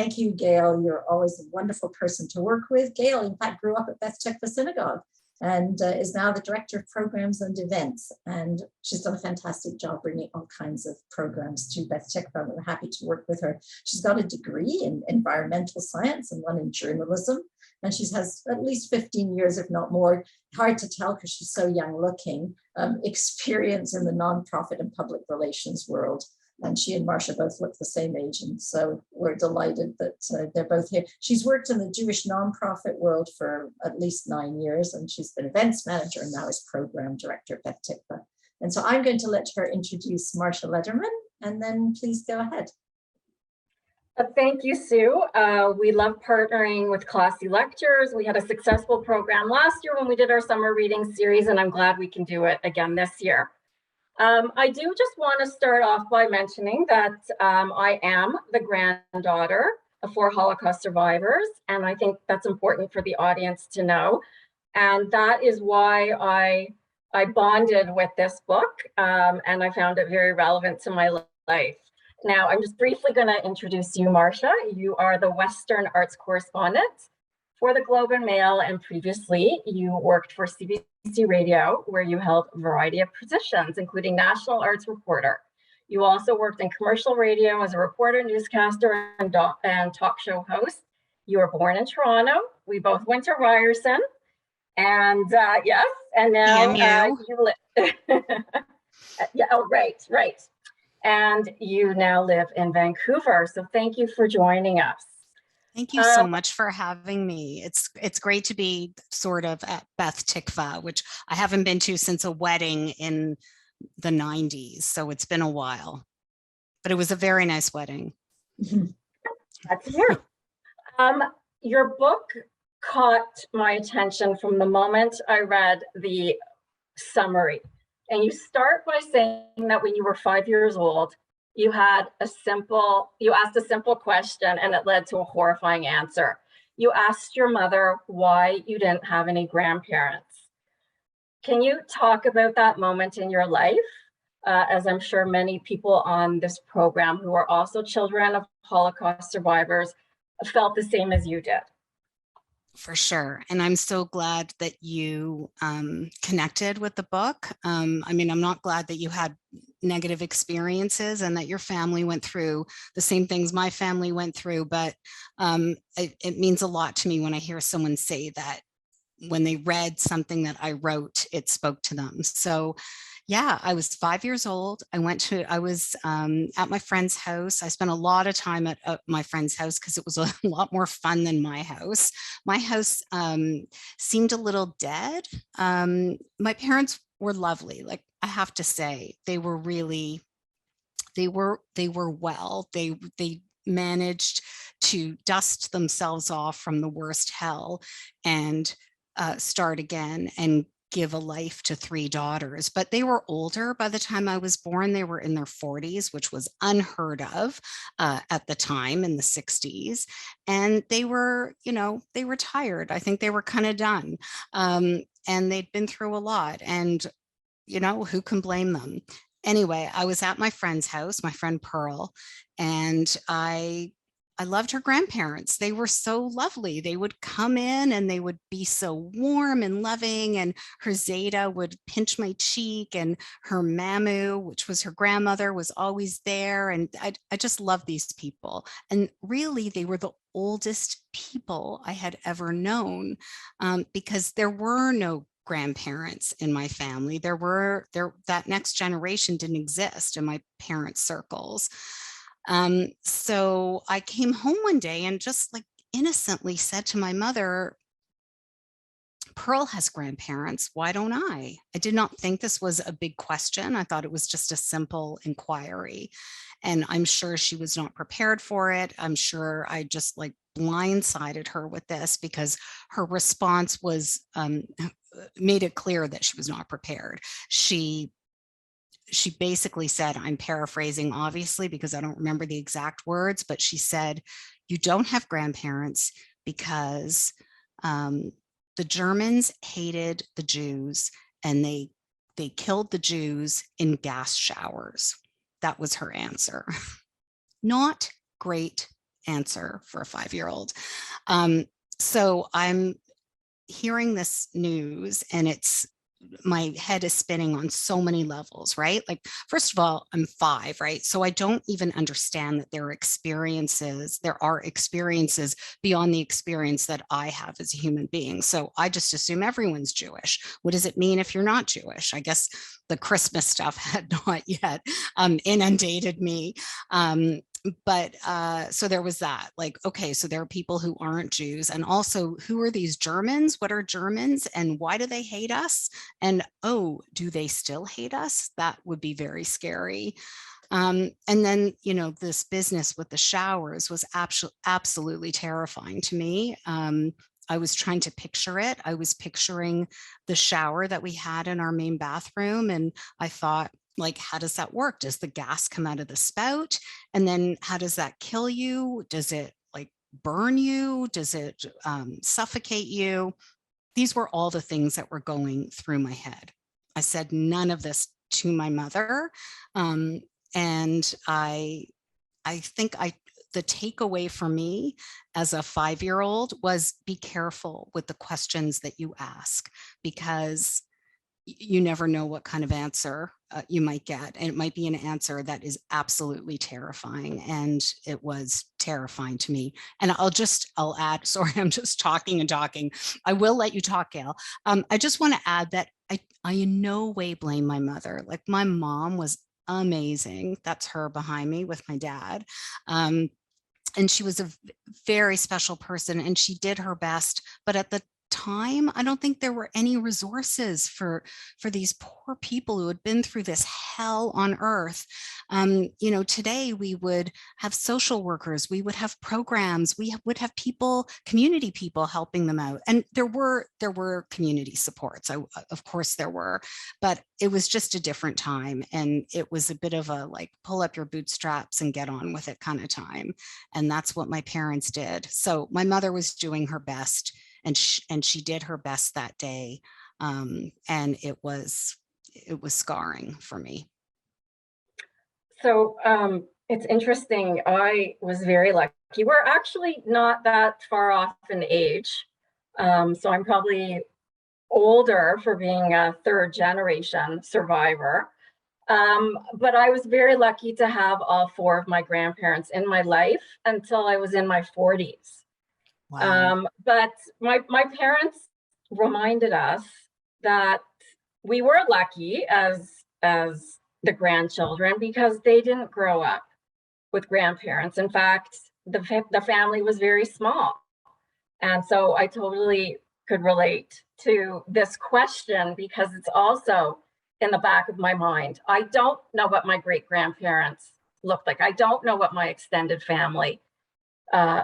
thank you, Gayle. You're always a wonderful person to work with. Gayle, in fact, grew up at Beth Tikvah Synagogue and is now the director of programs and events. And she's done a fantastic job bringing all kinds of programs to Beth Tikvah. We're happy to work with her. She's got a degree in environmental science and one in journalism. And she has at least 15 years, if not more, hard to tell because she's so young looking, experience in the nonprofit and public relations world. And she and Marsha both look the same age. And so we're delighted that they're both here. She's worked in the Jewish nonprofit world for at least 9 years, and she's been events manager and now is program director at Beth Tikvah. And so I'm going to let her introduce Marsha Lederman, and then please go ahead. Thank you, Sue. We love partnering with Classi Lectures. We had a successful program last year when we did our summer reading series, and I'm glad we can do it again this year. I do just want to start off by mentioning that I am the granddaughter of 4 Holocaust survivors, and I think that's important for the audience to know. And that is why I bonded with this book, and I found it very relevant to my life. Now, I'm just briefly going to introduce you, Marsha. You are the Western Arts correspondent for the Globe and Mail, and previously you worked for CBC Radio, where you held a variety of positions, including National Arts Reporter. You also worked in commercial radio as a reporter, newscaster, and talk show host. You were born in Toronto. We both went to Ryerson, and yes, and now you live. Yeah, oh, right. And you now live in Vancouver. So thank you for joining us. Thank you so much for having me. It's great to be sort of at Beth Tikvah, which I haven't been to since a wedding in the 90s. So it's been a while, but it was a very nice wedding. That's here. Your book caught my attention from the moment I read the summary. And you start by saying that when you were 5 years old, you asked a simple question and it led to a horrifying answer. You asked your mother why you didn't have any grandparents. Can you talk about that moment in your life? As I'm sure many people on this program who are also children of Holocaust survivors felt the same as you did. For sure. And I'm so glad that you connected with the book. I mean, I'm not glad that you had negative experiences and that your family went through the same things my family went through, but it means a lot to me when I hear someone say that when they read something that I wrote, it spoke to them. So yeah, I was 5 years old. I was at my friend's house. I spent a lot of time at my friend's house because it was a lot more fun than my house. My house seemed a little dead. My parents were lovely. Like I have to say, they were well. They managed to dust themselves off from the worst hell and start again and give a life to 3 daughters, but they were older by the time I was born. They were in their 40s, which was unheard of at the time in the 60s. And they were, they were tired. I think they were kind of done. And they'd been through a lot, and, who can blame them? Anyway, I was at my friend's house, my friend Pearl, and I loved her grandparents. They were so lovely. They would come in and they would be so warm and loving. And her Zeta would pinch my cheek, and her Mamu, which was her grandmother, was always there. And I just love these people. And really, they were the oldest people I had ever known, because there were no grandparents in my family. That next generation didn't exist in my parents' circles. So I came home one day and just like innocently said to my mother, Pearl has grandparents. Why don't I? I did not think this was a big question. I thought it was just a simple inquiry. And I'm sure she was not prepared for it. I'm sure I just like blindsided her with this, because her response was made it clear that she was not prepared. She basically said, I'm paraphrasing, obviously, because I don't remember the exact words, but she said, you don't have grandparents because the Germans hated the Jews, and they killed the Jews in gas showers. That was her answer. Not great answer for a 5-year-old. So I'm hearing this news, and my head is spinning on so many levels, right? Like, first of all, I'm 5, right? So I don't even understand that there are experiences beyond the experience that I have as a human being. So I just assume everyone's Jewish. What does it mean if you're not Jewish? I guess the Christmas stuff had not yet inundated me. But so there was that, like, okay, so there are people who aren't Jews, and also, who are these Germans? What are Germans, and why do they hate us? And oh, do they still hate us? That would be very scary. And then, this business with the showers was absolutely terrifying to me. I was trying to picture it. I was picturing the shower that we had in our main bathroom, and I thought, like, how does that work? Does the gas come out of the spout? And then how does that kill you? Does it like burn you? Does it suffocate you? These were all the things that were going through my head. I said none of this to my mother. And I think the takeaway for me as a 5-year-old was, be careful with the questions that you ask, because you never know what kind of answer you might get. And it might be an answer that is absolutely terrifying. And it was terrifying to me. And I'll add, sorry, I'm just talking and talking. I will let you talk, Gayle. I just want to add that I in no way blame my mother. Like, my mom was amazing. That's her behind me with my dad. And she was a very special person, and she did her best. But at the time, I don't think there were any resources for these poor people who had been through this hell on earth. Today we would have social workers, we would have programs, we would have community people helping them out, and there were community supports. Of course there were, but it was just a different time, and it was a bit of a, like, pull up your bootstraps and get on with it kind of time. And that's what my parents did. So my mother was doing her best, and she did her best that day. And it was scarring for me. So it's interesting. I was very lucky. We're actually not that far off in age. So I'm probably older for being a 3rd generation survivor. But I was very lucky to have all 4 of my grandparents in my life until I was in my 40s. Wow. But my parents reminded us that we were lucky as the grandchildren, because they didn't grow up with grandparents. In fact, the family was very small. And so I totally could relate to this question, because it's also in the back of my mind. I don't know what my great-grandparents looked like. I don't know what my extended family,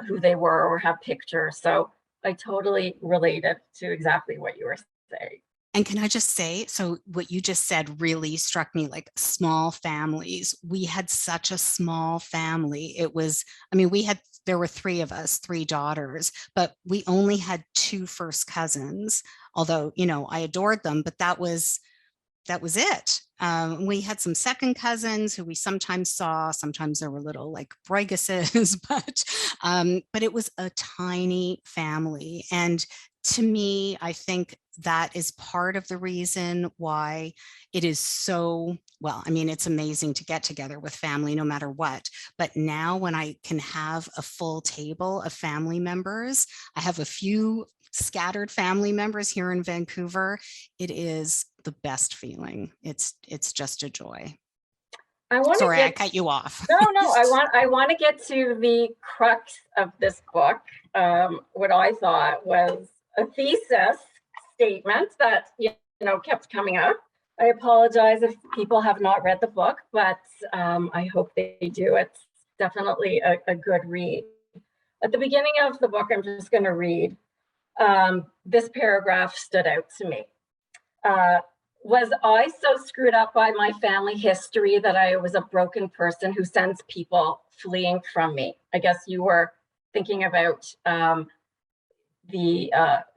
who they were, or have pictures. So I totally related to exactly what you were saying. And can I just say, so what you just said really struck me, like, small families. We had such a small family. It was, there were 3 of us, 3 daughters, but we only had 2 first cousins, although, I adored them, but that was it. We had some second cousins who we sometimes saw. Sometimes there were little, like, Briguses, but it was a tiny family. And to me, I think that is part of the reason why it is so, well, it's amazing to get together with family no matter what. But now, when I can have a full table of family members, I have a few scattered family members here in Vancouver, it is the best feeling. It's just a joy. Sorry, I cut you off. No, I want to get to the crux of this book. What I thought was a thesis statement that kept coming up. I apologize if people have not read the book, but I hope they do. It's definitely a good read. At the beginning of the book, I'm just going to read. This paragraph stood out to me. Was I so screwed up by my family history that I was a broken person who sends people fleeing from me? I guess you were thinking about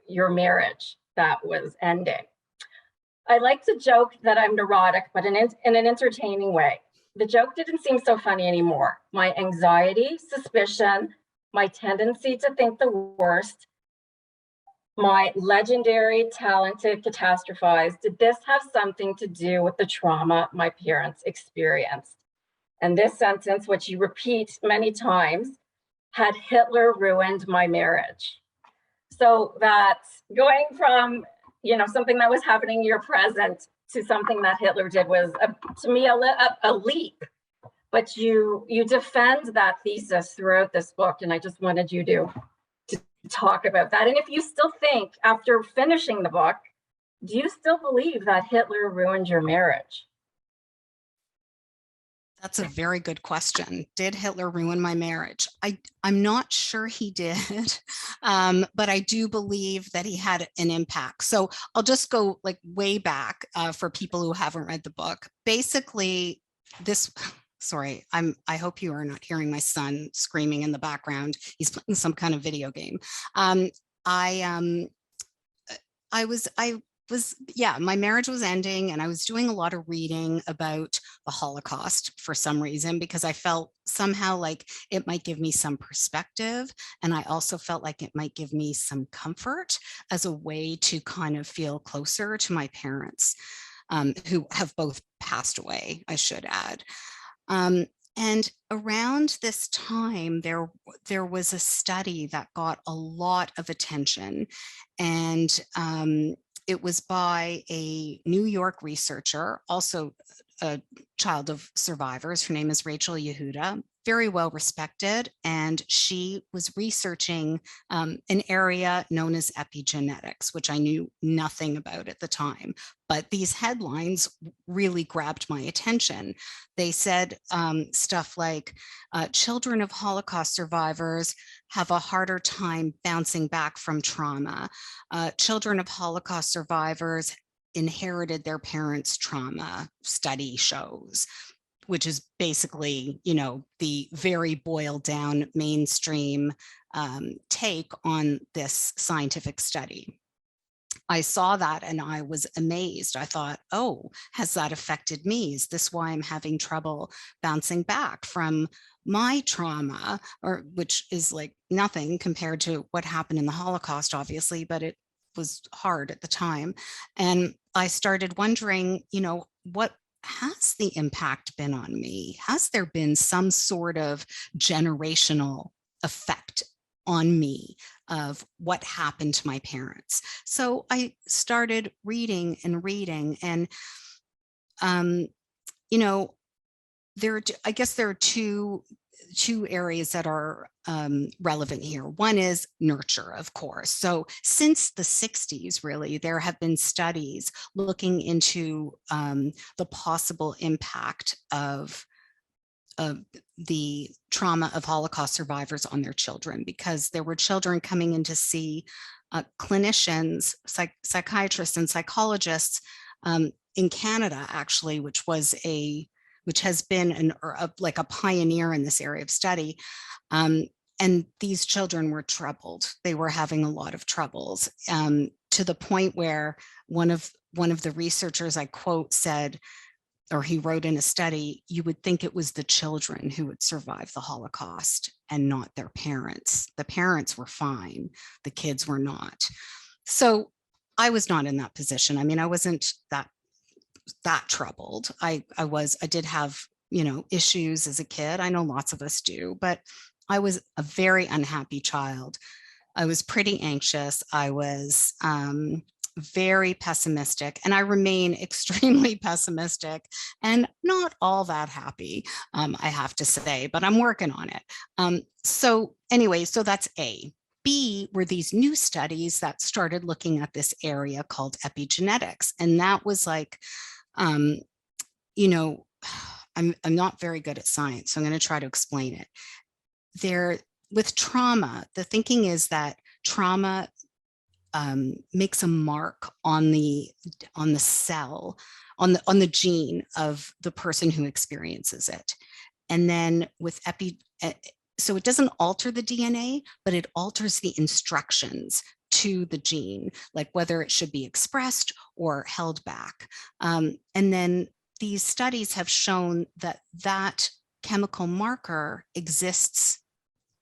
your marriage that was ending. I like to joke that I'm neurotic, but in an entertaining way. The joke didn't seem so funny anymore. My anxiety, suspicion, my tendency to think the worst, my legendary, talented catastrophize, did this have something to do with the trauma my parents experienced? And this sentence, which you repeat many times, had Hitler ruined my marriage? So that's going from, something that was happening in your present to something that Hitler did was, to me, a leap. But you defend that thesis throughout this book, and I just wanted you to talk about that. And if you still think, after finishing the book, do you still believe that Hitler ruined your marriage? That's a very good question. Did Hitler ruin my marriage? I'm not sure he did, but I do believe that he had an impact. So I'll just go like way back for people who haven't read the book. Basically, sorry, I hope you are not hearing my son screaming in the background. He's playing some kind of video game. My marriage was ending, and I was doing a lot of reading about the Holocaust for some reason, because I felt somehow like it might give me some perspective. And I also felt like it might give me some comfort as a way to kind of feel closer to my parents, who have both passed away, I should add. And around this time, there was a study that got a lot of attention, and it was by a New York researcher, also a child of survivors. Her name is Rachel Yehuda, very well respected, and she was researching an area known as epigenetics, which I knew nothing about at the time. But these headlines really grabbed my attention. They said stuff like, children of Holocaust survivors have a harder time bouncing back from trauma. Children of Holocaust survivors inherited their parents' trauma, study shows, which is basically, the very boiled down mainstream take on this scientific study. I saw that and I was amazed. I thought, oh, has that affected me? Is this why I'm having trouble bouncing back from my trauma, or which is like nothing compared to what happened in the Holocaust, obviously, but it was hard at the time. And I started wondering, what has the impact been on me? Has there been some sort of generational effect on me of what happened to my parents? So I started reading and reading, and I guess there are two areas that are relevant here. One is nurture, of course. So since the 60s, really, there have been studies looking into the possible impact of the trauma of Holocaust survivors on their children, because there were children coming in to see clinicians, psychiatrists and psychologists in Canada, actually, which has been like a pioneer in this area of study. And these children were troubled. They were having a lot of troubles, to the point where one of the researchers I quote said, or he wrote in a study, you would think it was the children who would survive the Holocaust and not their parents. The parents were fine, the kids were not. So I was not in that position. I mean, I wasn't that troubled. I did have, issues as a kid. I know lots of us do, but I was a very unhappy child. I was pretty anxious. I was very pessimistic, and I remain extremely pessimistic and not all that happy, I have to say, but I'm working on it. So anyway, so that's A. B were these new studies that started looking at this area called epigenetics. And that was like, I'm not very good at science, so I'm going to try to explain it. With trauma, the thinking is that trauma makes a mark on the cell, on the gene of the person who experiences it. And then with so it doesn't alter the DNA, but it alters the instructions to the gene, like whether it should be expressed or held back. And then these studies have shown that chemical marker exists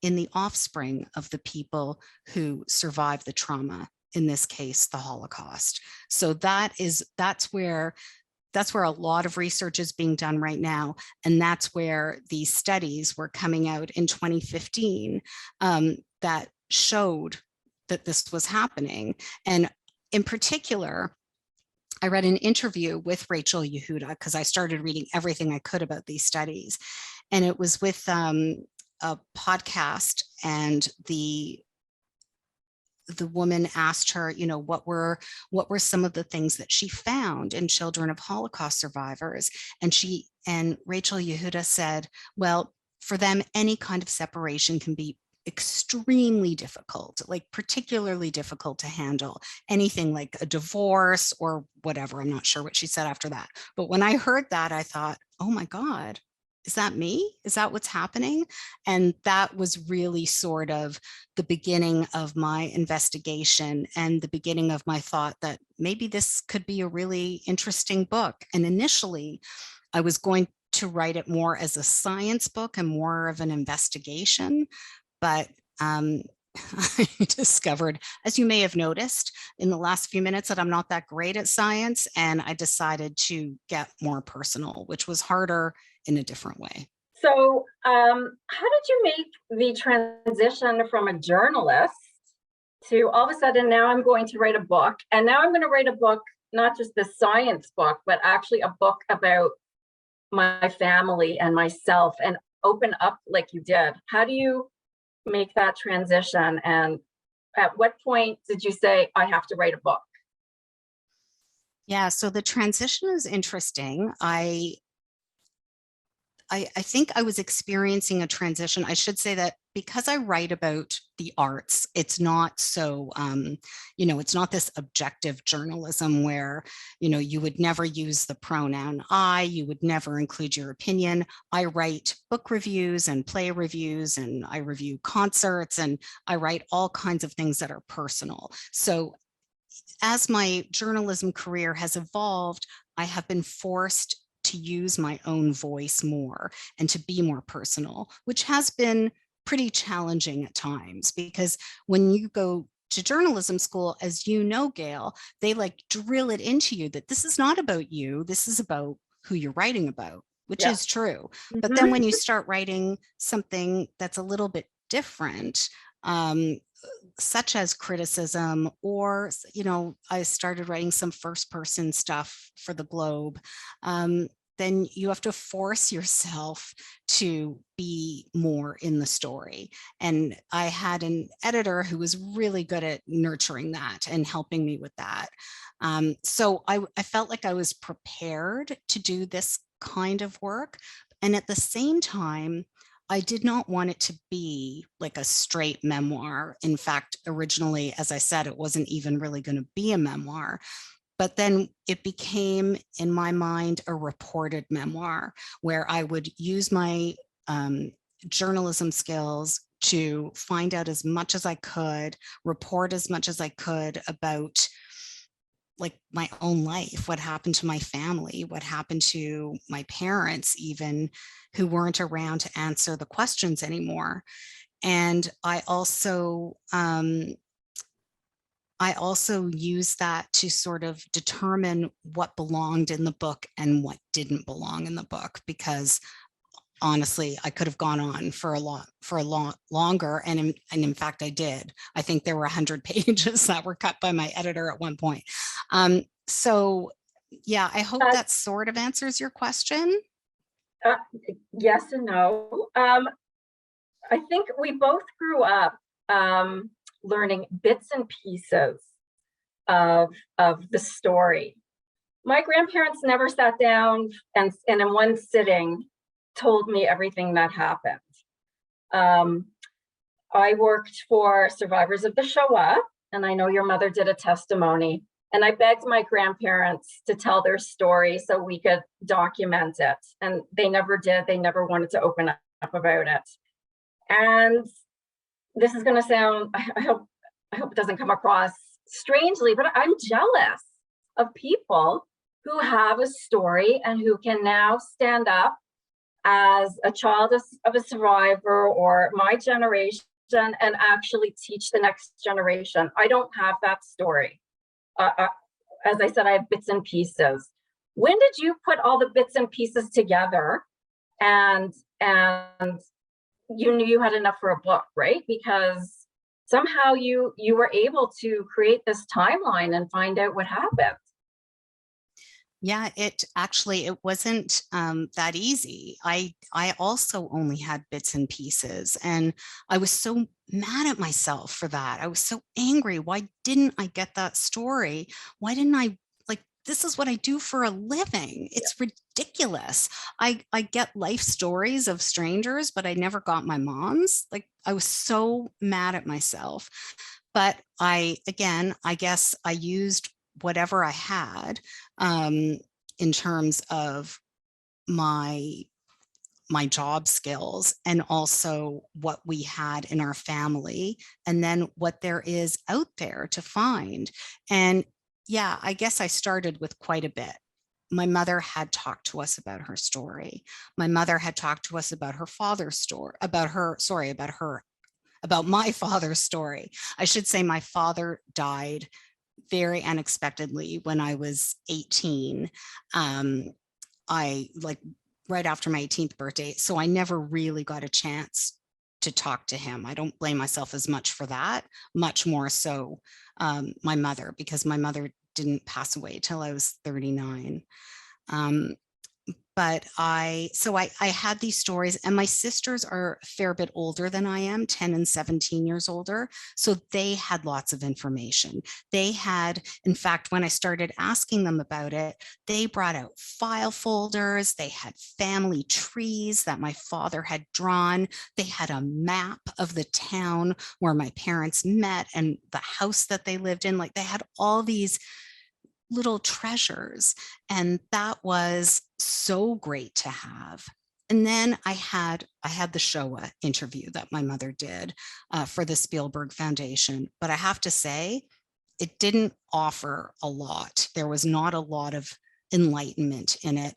in the offspring of the people who survived the trauma, in this case, the Holocaust. So that's where a lot of research is being done right now. And that's where these studies were coming out in 2015 that showed that this was happening. And in particular, I read an interview with Rachel Yehuda because I started reading everything I could about these studies. And it was with a podcast, and the woman asked her, what were some of the things that she found in children of Holocaust survivors? And Rachel Yehuda said, well, for them, any kind of separation can be extremely difficult, like particularly difficult to handle. Anything like a divorce or whatever. I'm not sure what she said after that. But when I heard that, I thought, oh my God, is that me? Is that what's happening? And that was really sort of the beginning of my investigation and the beginning of my thought that maybe this could be a really interesting book. And initially, I was going to write it more as a science book and more of an investigation. But I discovered, as you may have noticed in the last few minutes, that I'm not that great at science. And I decided to get more personal, which was harder in a different way. So how did you make the transition from a journalist to all of a sudden now I'm going to write a book, and now I'm going to write a book, not just the science book, but actually a book about my family and myself, and open up like you did? How do you make that transition? And at what point did you say, I have to write a book? Yeah, so the transition is interesting. I think I was experiencing a transition. I should say that because I write about the arts, it's not so, it's not this objective journalism where, you would never use the pronoun I, you would never include your opinion. I write book reviews and play reviews, and I review concerts, and I write all kinds of things that are personal. So as my journalism career has evolved, I have been forced to use my own voice more and to be more personal, which has been pretty challenging at times, because when you go to journalism school, as you know, Gayle, they like drill it into you that this is not about you, this is about who you're writing about, which is true. Mm-hmm. But then when you start writing something that's a little bit different, such as criticism, or, I started writing some first person stuff for the Globe, then you have to force yourself to be more in the story. And I had an editor who was really good at nurturing that and helping me with that. So I felt like I was prepared to do this kind of work. And at the same time, I did not want it to be like a straight memoir. In fact, originally, as I said, it wasn't even really going to be a memoir. But then it became, in my mind, a reported memoir where I would use my journalism skills to find out as much as I could, report as much as I could about like my own life, what happened to my family, what happened to my parents, even, who weren't around to answer the questions anymore. And I also use that to sort of determine what belonged in the book and what didn't belong in the book, because honestly, I could have gone on for a lot longer. And in fact, I did. I think there were 100 pages that were cut by my editor at one point. So yeah, I hope that sort of answers your question. Yes and no. I think we both grew up learning bits and pieces of the story. My grandparents never sat down and in one sitting told me everything that happened. I worked for survivors of the Shoah, and I know your mother did a testimony, and I begged my grandparents to tell their story so we could document it. And they never did. They never wanted to open up about it. And this is going to sound, I hope it doesn't come across strangely, but I'm jealous of people who have a story and who can now stand up as a child of a survivor or my generation and actually teach the next generation. I don't have that story. As I said, I have bits and pieces. When did you put all the bits and pieces together and you knew you had enough for a book, right? Because somehow you were able to create this timeline and find out what happened. Yeah, it wasn't that easy. I also only had bits and pieces, and I was so mad at myself for that. I was so angry. Why didn't I get that story? Why didn't I, like, this is what I do for a living. It's ridiculous. I get life stories of strangers, but I never got my mom's. Like, I was so mad at myself. But I guess I used whatever I had in terms of my job skills, and also what we had in our family, and then what there is out there to find. And yeah, I guess I started with quite a bit. My mother had talked to us about her story. My mother had talked to us about her father's story, about my father's story. I should say my father died very unexpectedly when I was 18. I right after my 18th birthday. So I never really got a chance to talk to him. I don't blame myself as much for that, much more so my mother, because my mother didn't pass away till I was 39. But I had these stories, and my sisters are a fair bit older than I am, 10 and 17 years older. So they had lots of information. They had, in fact, when I started asking them about it, they brought out file folders. They had family trees that my father had drawn. They had a map of the town where my parents met and the house that they lived in. Like, they had all these little treasures, and that was so great to have. And then I had the Shoah interview that my mother did for the Spielberg Foundation, but I have to say, it didn't offer a lot. There was not a lot of enlightenment in it.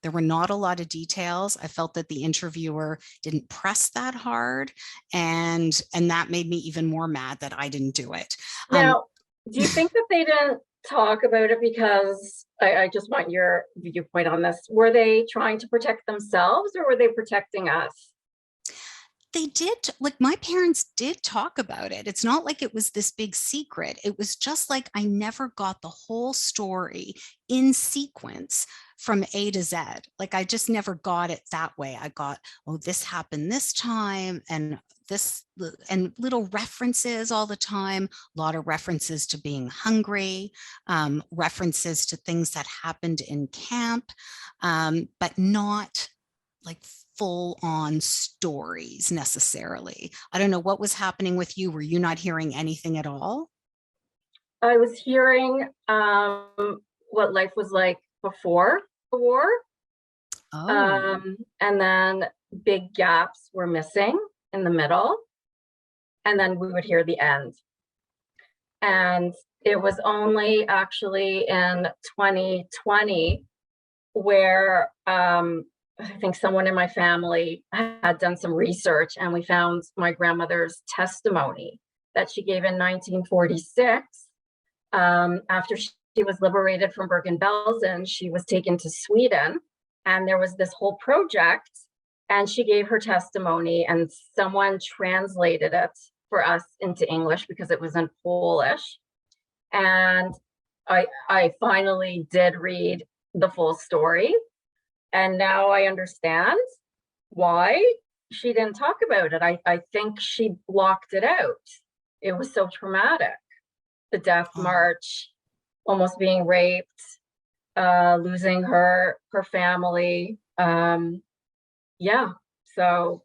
There were not a lot of details. I felt that the interviewer didn't press that hard, and that made me even more mad that I didn't do it. Now, do you think that they didn't talk about it because I just want your viewpoint on this? Were they trying to protect themselves, or were they protecting us? They did, like, my parents did talk about it. It's not like it was this big secret. It was just like I never got the whole story in sequence from A to Z. Like, I just never got it that way. I got, oh, this happened this time, and this, and little references all the time, a lot of references to being hungry, references to things that happened in camp, but not like full on stories necessarily. I don't know what was happening with you. Were you not hearing anything at all? I was hearing what life was like before the war. Oh. And then big gaps were missing in the middle. And then we would hear the end. And it was only actually in 2020 where I think someone in my family had done some research, and we found my grandmother's testimony that she gave in 1946. After she was liberated from Bergen-Belsen, she was taken to Sweden, and there was this whole project, and she gave her testimony, and someone translated it for us into English because it was in Polish. And I finally did read the full story. And now I understand why she didn't talk about it. I think she blocked it out. It was so traumatic. The death march, almost being raped, losing her family. Yeah, so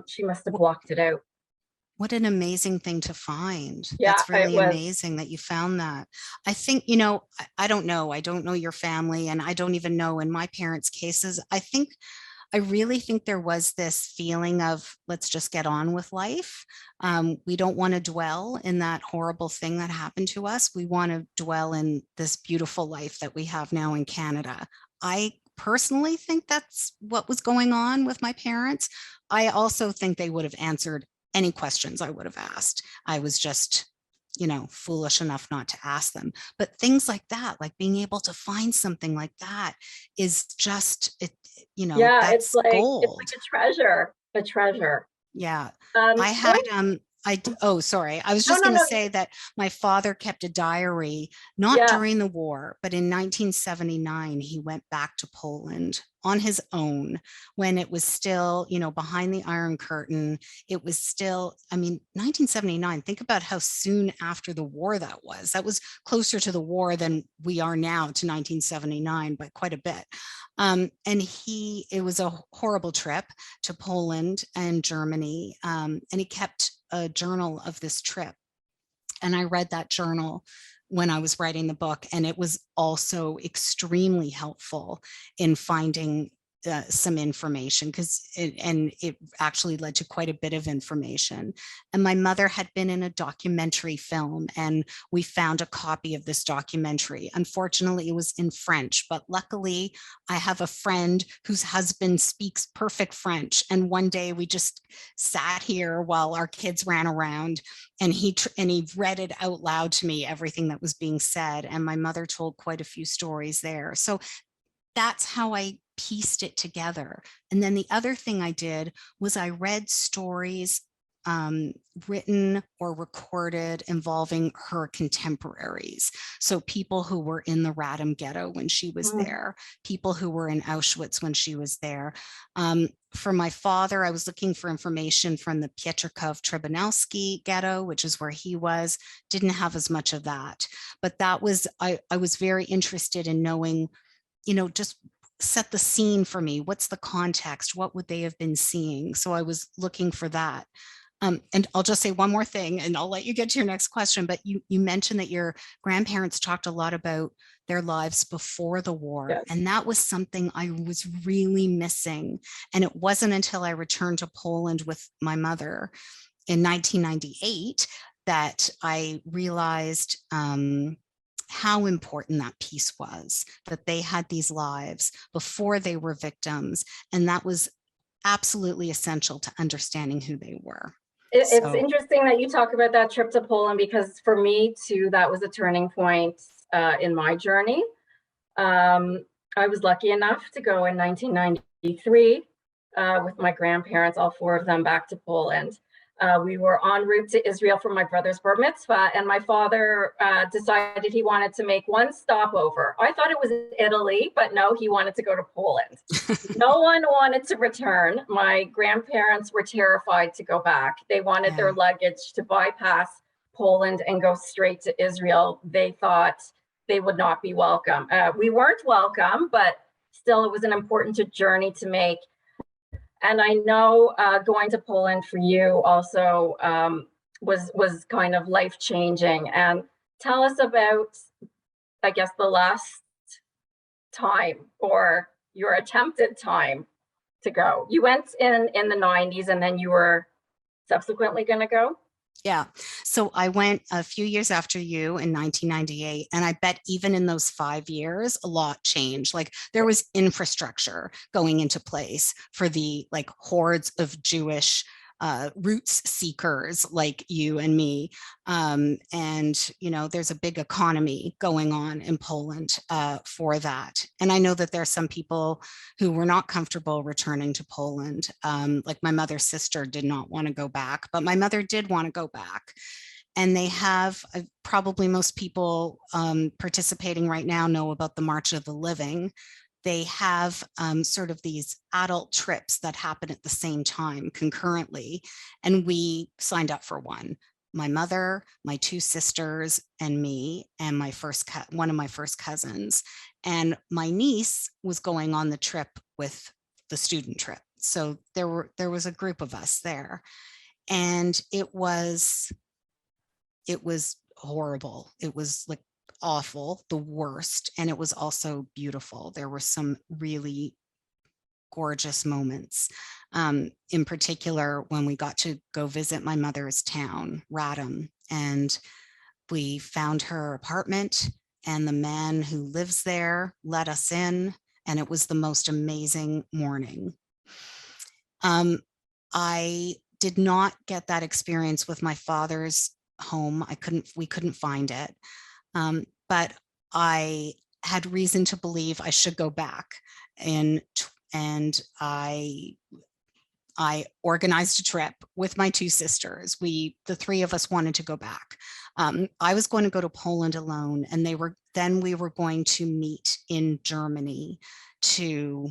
she must have blocked it out. What an amazing thing to find. Yeah, that's really amazing that you found that. I think, I don't know. I don't know your family, and I don't even know in my parents' cases. I really think there was this feeling of, let's just get on with life. We don't want to dwell in that horrible thing that happened to us. We want to dwell in this beautiful life that we have now in Canada. I personally think that's what was going on with my parents. I also think they would have answered any questions I would have asked. I was just, foolish enough not to ask them. But things like that, like being able to find something like that is just, Yeah, that's gold. a treasure, a treasure. Yeah. I Um, had, going- oh, sorry. I was no, just no, going to no. say that my father kept a diary, not Yeah. during the war, but in 1979, he went back to Poland on his own when it was still, behind the Iron Curtain. It was still, 1979, think about how soon after the war that was. That was closer to the war than we are now to 1979 by quite a bit. And it was a horrible trip to Poland and Germany. And he kept a journal of this trip. And I read that journal when I was writing the book, and it was also extremely helpful in finding some information it actually led to quite a bit of information. And my mother had been in a documentary film, and we found a copy of this documentary. Unfortunately, it was in French, but luckily I have a friend whose husband speaks perfect French. And one day we just sat here while our kids ran around, and he read it out loud to me, everything that was being said. And my mother told quite a few stories there. So that's how I pieced it together. And then the other thing I did was I read stories written or recorded involving her contemporaries. So people who were in the Radom ghetto when she was there, people who were in Auschwitz when she was there. For my father, I was looking for information from the Pietrków Trybunalski ghetto, which is where he was. Didn't have as much of that, but that was, I was very interested in knowing, just set the scene for me. What's the context? What would they have been seeing? So I was looking for that. And I'll just say one more thing, and I'll let you get to your next question. But you mentioned that your grandparents talked a lot about their lives before the war. Yes. And that was something I was really missing. And it wasn't until I returned to Poland with my mother in 1998 that I realized how important that piece was, that they had these lives before they were victims. And that was absolutely essential to understanding who they were. It's interesting that you talk about that trip to Poland, because for me too, that was a turning point in my journey. I was lucky enough to go in 1993 with my grandparents, all four of them, back to Poland. We were en route to Israel for my brother's bar mitzvah, and my father decided he wanted to make one stopover. I thought it was Italy, but no, he wanted to go to Poland. No one wanted to return. My grandparents were terrified to go back. They wanted their luggage to bypass Poland and go straight to Israel. They thought they would not be welcome. We weren't welcome, but still it was an important journey to make. And I know going to Poland for you also was kind of life-changing. And tell us about, I guess, the last time or your attempted time to go. You went in the 90s, and then you were subsequently going to go? Yeah. So I went a few years after you in 1998. And I bet even in those 5 years, a lot changed. Like there was infrastructure going into place for the hordes of Jewish roots seekers like you and me. And, there's a big economy going on in Poland for that. And I know that there are some people who were not comfortable returning to Poland. Like my mother's sister did not want to go back, but my mother did want to go back. And they have, probably most people participating right now know about the March of the Living. They have sort of these adult trips that happen at the same time concurrently. And we signed up for one. My mother, my two sisters, and me, and one of my first cousins. And my niece was going on the trip with the student trip. So there was a group of us there. And it was horrible. It was awful, the worst. And it was also beautiful. There were some really gorgeous moments. In particular, when we got to go visit my mother's town, Radom, and we found her apartment, and the man who lives there let us in and it was the most amazing morning. I did not get that experience with my father's home. We couldn't find it. But I had reason to believe I should go back, and I organized a trip with my two sisters. The three of us wanted to go back. I was going to go to Poland alone, and we were going to meet in Germany to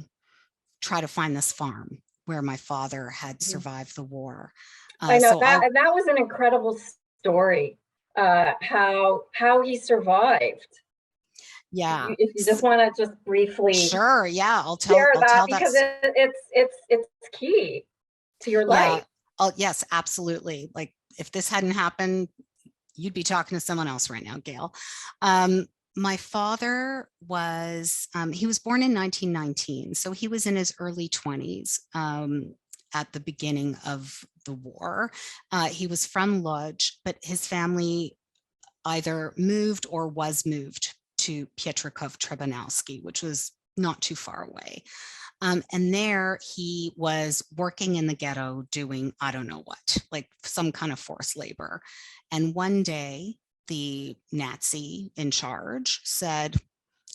try to find this farm where my father had survived the war. I know that was an incredible story. How he survived. Yeah. If you just want to just briefly. Sure. Yeah. I'll tell that because it's key to your life. Oh, yes, absolutely. Like, if this hadn't happened, you'd be talking to someone else right now, Gayle. My father was, he was born in 1919. So he was in his early 20s at the beginning of the war. He was from Lodz, but his family either moved or was moved to Pietrków Trybunalski, which was not too far away. And there he was working in the ghetto doing, I don't know what, like some kind of forced labor. And one day the Nazi in charge said,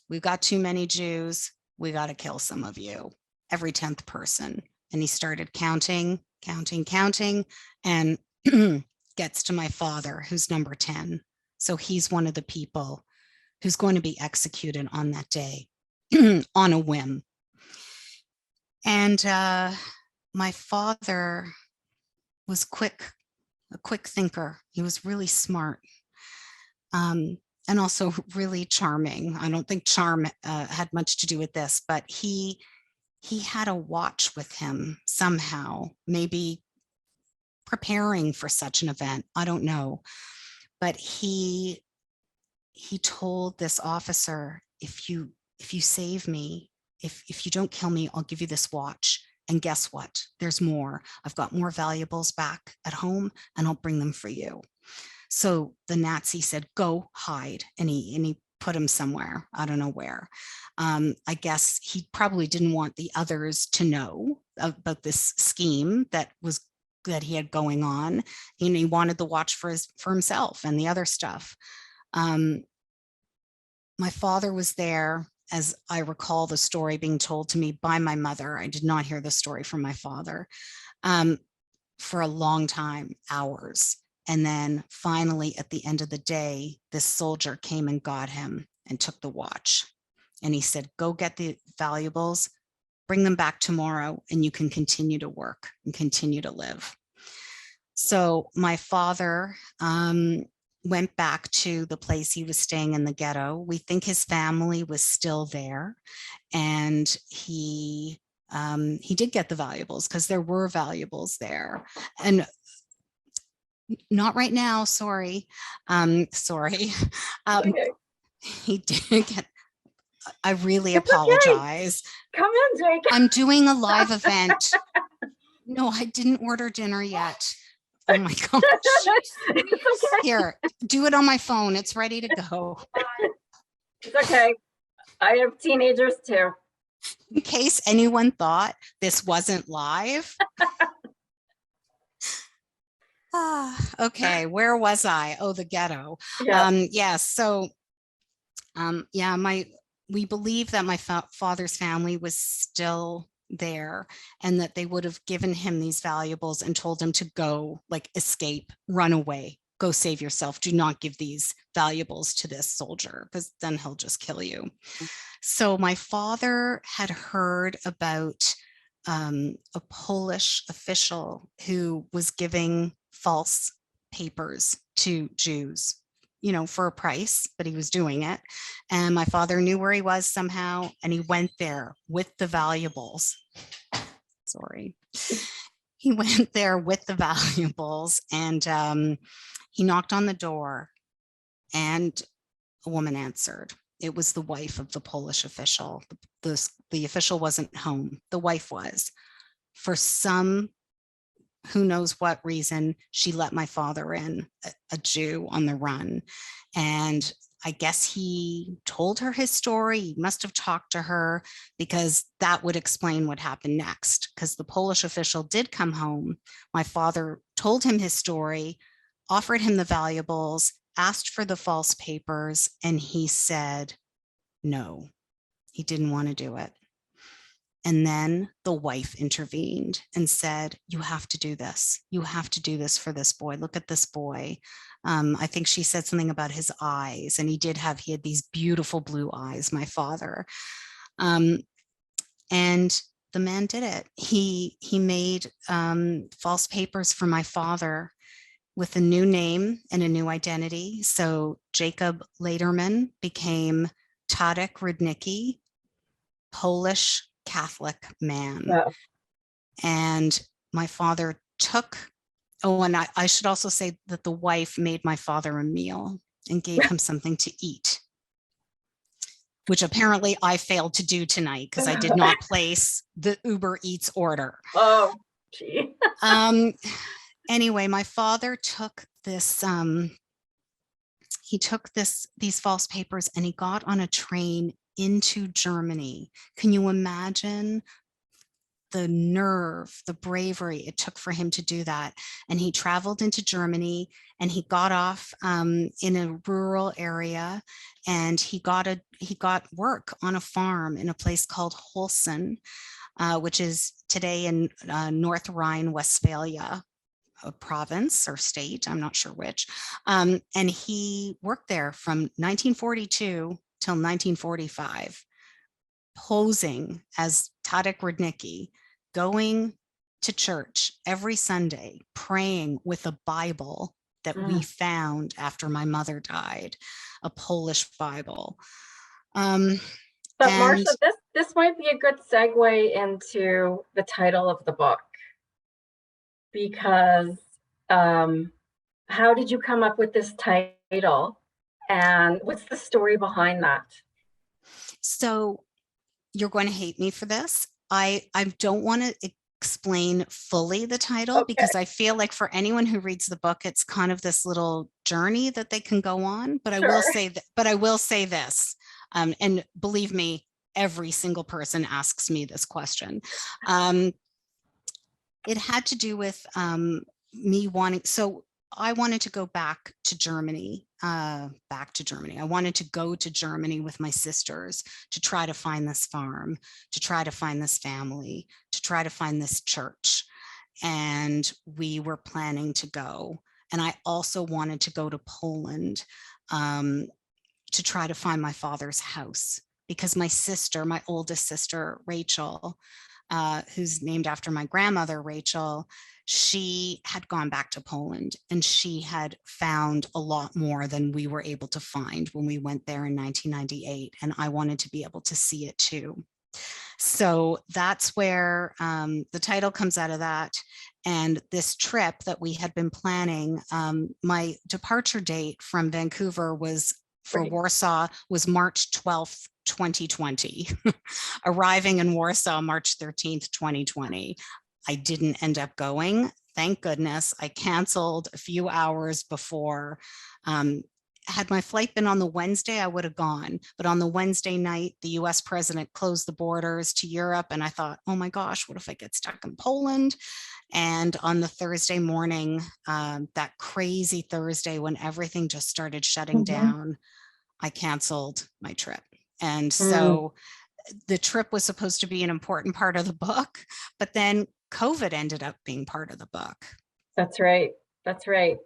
"We've got too many Jews. We got to kill some of you, every 10th person." And he started counting, and gets to my father, who's number 10. So he's one of the people who's going to be executed on that day on a whim. And my father was a quick thinker. He was really smart, and also really charming. I don't think charm had much to do with this, but he had a watch with him somehow, maybe preparing for such an event. I don't know. But he told this officer, if you save me, if you don't kill me, I'll give you this watch. And guess what? There's more. I've got more valuables back at home, and I'll bring them for you. So the Nazi said, "Go hide." And he put him somewhere. I don't know where. I guess he probably didn't want the others to know about this scheme that he had going on. And he wanted the watch for himself and the other stuff. My father was there, as I recall the story being told to me by my mother. I did not hear the story from my father for a long time, hours. And then finally, at the end of the day, this soldier came and got him and took the watch. And he said, "Go get the valuables, bring them back tomorrow, and you can continue to work and continue to live." So my father went back to the place he was staying in the ghetto. We think his family was still there, and he did get the valuables, because there were valuables there. And not right now, sorry. Sorry. Okay. He did get, I really apologize. Okay. Come in, Jake. I'm doing a live event. No, I didn't order dinner yet. Oh my gosh. It's okay. Here, do it on my phone. It's ready to go. It's okay. I have teenagers too. In case anyone thought this wasn't live. Okay, where was I? Oh, the ghetto. Yeah. So we believe that my father's family was still there, and that they would have given him these valuables and told him to go, like, escape, run away, go save yourself. Do not give these valuables to this soldier, because then he'll just kill you. So my father had heard about a Polish official who was giving false papers to Jews, for a price, but he was doing it. And my father knew where he was somehow, and he went there with the valuables. Sorry. He went there with the valuables, and he knocked on the door, and a woman answered. It was the wife of the Polish official. The official wasn't home. The wife was. For some, who knows what reason, she let my father in, a Jew on the run. And I guess he told her his story. He must have talked to her, because that would explain what happened next. Because the Polish official did come home. My father told him his story, offered him the valuables, asked for the false papers, and he said no, he didn't want to do it. And then the wife intervened and said, you have to do this. You have to do this for this boy. Look at this boy. I think she said something about his eyes, and he had these beautiful blue eyes, my father. And the man did it. He made false papers for my father with a new name and a new identity. So Jacob Lederman became Tadek Rudnicki, Polish Catholic man. Yeah. And my father took, oh, and I should also say that the wife made my father a meal and gave him something to eat, which apparently I failed to do tonight because I did not place the Uber Eats order. Oh, gee. Anyway, my father took this, these false papers, and he got on a train into Germany. Can you imagine the nerve, the bravery it took for him to do that? And he traveled into Germany, and he got off in a rural area, and he got work on a farm in a place called Holsen, which is today in North Rhine-Westphalia, a province or state, I'm not sure which. And he worked there from 1942 till 1945, posing as Tadek Rudnicki, going to church every Sunday, praying with a Bible that we found after my mother died, a Polish Bible. But Marsha, this might be a good segue into the title of the book, because how did you come up with this title, and what's the story behind that? So you're going to hate me for this. I don't want to explain fully the title, because I feel like for anyone who reads the book, it's kind of this little journey that they can go on. But I will say that. But I will say this, and believe me, every single person asks me this question. It had to do with me wanting. So I wanted to go back to Germany. I wanted to go to Germany with my sisters to try to find this farm, to try to find this family, to try to find this church. And we were planning to go. And I also wanted to go to Poland to try to find my father's house, because my sister, my oldest sister, Rachel, who's named after my grandmother, Rachel, she had gone back to Poland, and she had found a lot more than we were able to find when we went there in 1998. And I wanted to be able to see it too. So that's where the title comes out of that. And this trip that we had been planning, my departure date from Vancouver was for Warsaw was March 12th, 2020, arriving in Warsaw, March 13th, 2020. I didn't end up going. Thank goodness. I canceled a few hours before. Had my flight been on the Wednesday, I would have gone. But on the Wednesday night, the US president closed the borders to Europe. And I thought, oh my gosh, what if I get stuck in Poland? And on the Thursday morning, that crazy Thursday when everything just started shutting down, I canceled my trip. And so the trip was supposed to be an important part of the book, but then COVID ended up being part of the book. That's right. That's right.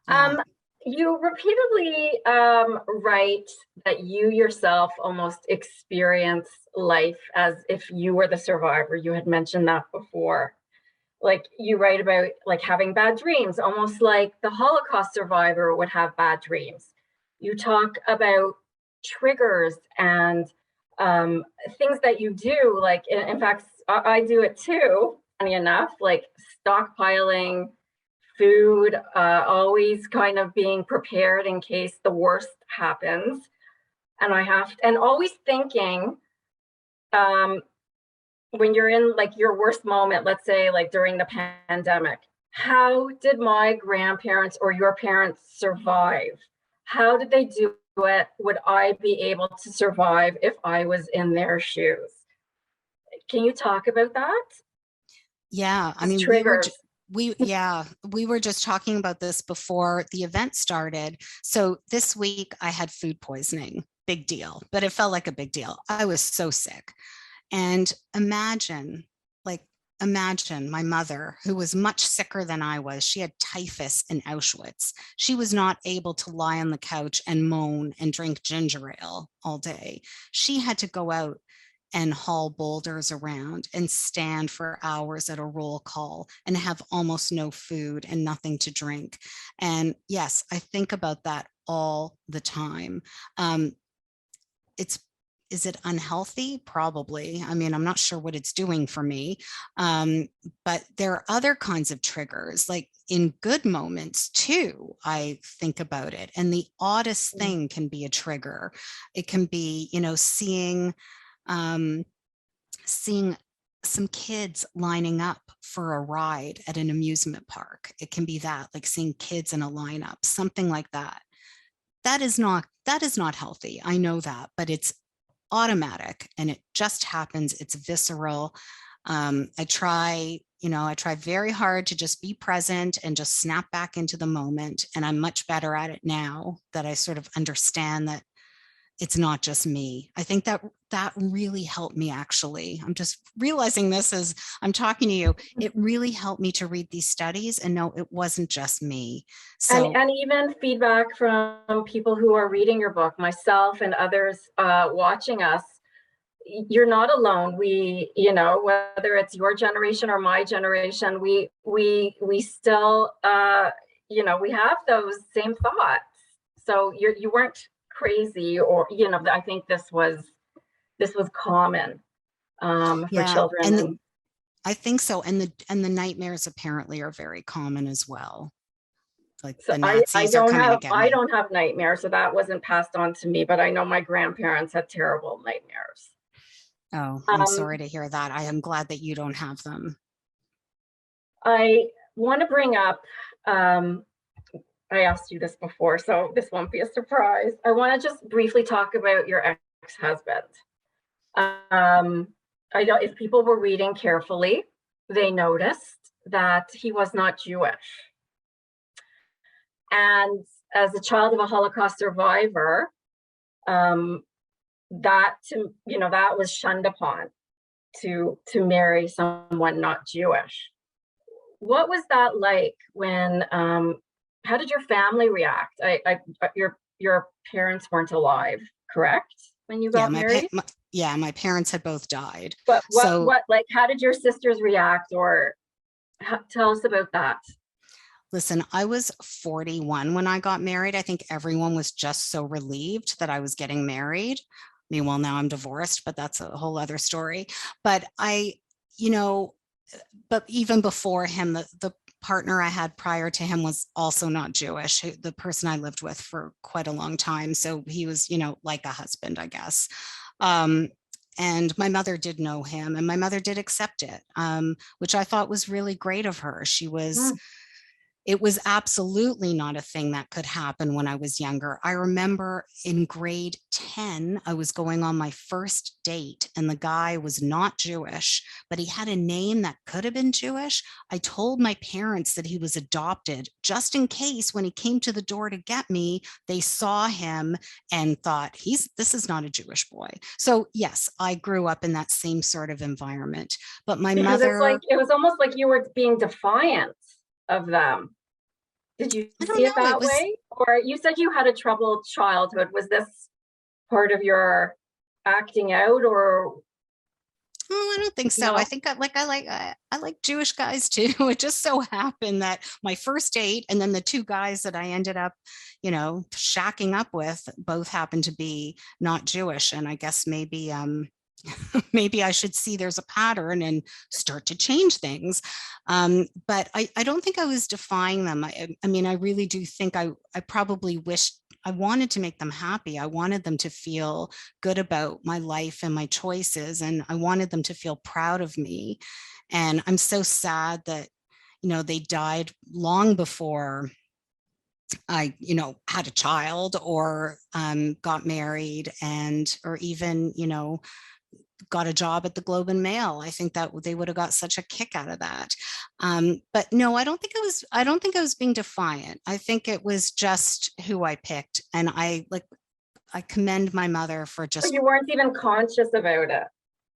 Yeah. You repeatedly write that you yourself almost experience life as if you were the survivor. You had mentioned that before. Like you write about like having bad dreams, almost like the Holocaust survivor would have bad dreams. You talk about triggers and things that you do, like in fact, I do it too, funny enough, like stockpiling food, always kind of being prepared in case the worst happens. And always thinking, when you're in like your worst moment, let's say like during the pandemic, how did my grandparents or your parents survive? How did they do it, would I be able to survive if I was in their shoes? Can you talk about that? Yeah, I mean, Triggers. we were just talking about this before the event started. So this week I had food poisoning, big deal, but it felt like a big deal. I was so sick. And imagine my mother, who was much sicker than I was. She had typhus in Auschwitz. She was not able to lie on the couch and moan and drink ginger ale all day. She had to go out and haul boulders around and stand for hours at a roll call and have almost no food and nothing to drink. And yes, I think about that all the time. Is it unhealthy? Probably. I mean, I'm not sure what it's doing for me. But there are other kinds of triggers, like in good moments too, I think about it. And the oddest thing can be a trigger. It can be, seeing some kids lining up for a ride at an amusement park. It can be that, like seeing kids in a lineup, something like that. That is not healthy. I know that, but it's automatic and it just happens. It's visceral. I try very hard to just be present and just snap back into the moment. And I'm much better at it now that I sort of understand that it's not just me. I think that really helped me, actually. I'm just realizing this as I'm talking to you. It really helped me to read these studies and know it wasn't just me. So, and even feedback from people who are reading your book, myself and others watching us. You're not alone. We, whether it's your generation or my generation, we still, we have those same thoughts. So you weren't crazy, or I think this was common for children. And I think so. And the nightmares apparently are very common as well. Like so the Nazis are coming to get me. I don't have nightmares, so that wasn't passed on to me. But I know my grandparents had terrible nightmares. Oh, I'm sorry to hear that. I am glad that you don't have them. I want to bring up. I asked you this before, so this won't be a surprise. I want to just briefly talk about your ex-husband. I know if people were reading carefully, they noticed that he was not Jewish. And as a child of a Holocaust survivor, that was shunned upon, to marry someone not Jewish. What was that like when? How did your family react? Your parents weren't alive, correct? When you got married? My parents had both died. But how did your sisters react, or tell us about that? Listen, I was 41 when I got married. I think everyone was just so relieved that I was getting married. Meanwhile, now I'm divorced, but that's a whole other story. But but even before him, the partner I had prior to him was also not Jewish, the person I lived with for quite a long time. So he was, like a husband, I guess. And my mother did know him, and my mother did accept it, which I thought was really great of her. It was absolutely not a thing that could happen when I was younger. I remember in grade 10, I was going on my first date, and the guy was not Jewish, but he had a name that could have been Jewish. I told my parents that he was adopted, just in case when he came to the door to get me, they saw him and thought, this is not a Jewish boy. So yes, I grew up in that same sort of environment. But my mother... it was almost like you were being defiant of them. Did you see it that way? Or you said you had a troubled childhood. Was this part of your acting out, or? Oh, I don't think so. No. I think I like Jewish guys too. It just so happened that my first date and then the two guys that I ended up, shacking up with both happened to be not Jewish. And I guess maybe maybe I should see there's a pattern and start to change things. But I don't think I was defying them. I mean, I really do think I probably wished I wanted to make them happy. I wanted them to feel good about my life and my choices, and I wanted them to feel proud of me. And I'm so sad that, they died long before I, had a child or got married or even, got a job at the Globe and Mail. I think that they would have got such a kick out of that. But no, I don't think I was being defiant. I think it was just who I picked. And I commend my mother for just. You weren't even conscious about it.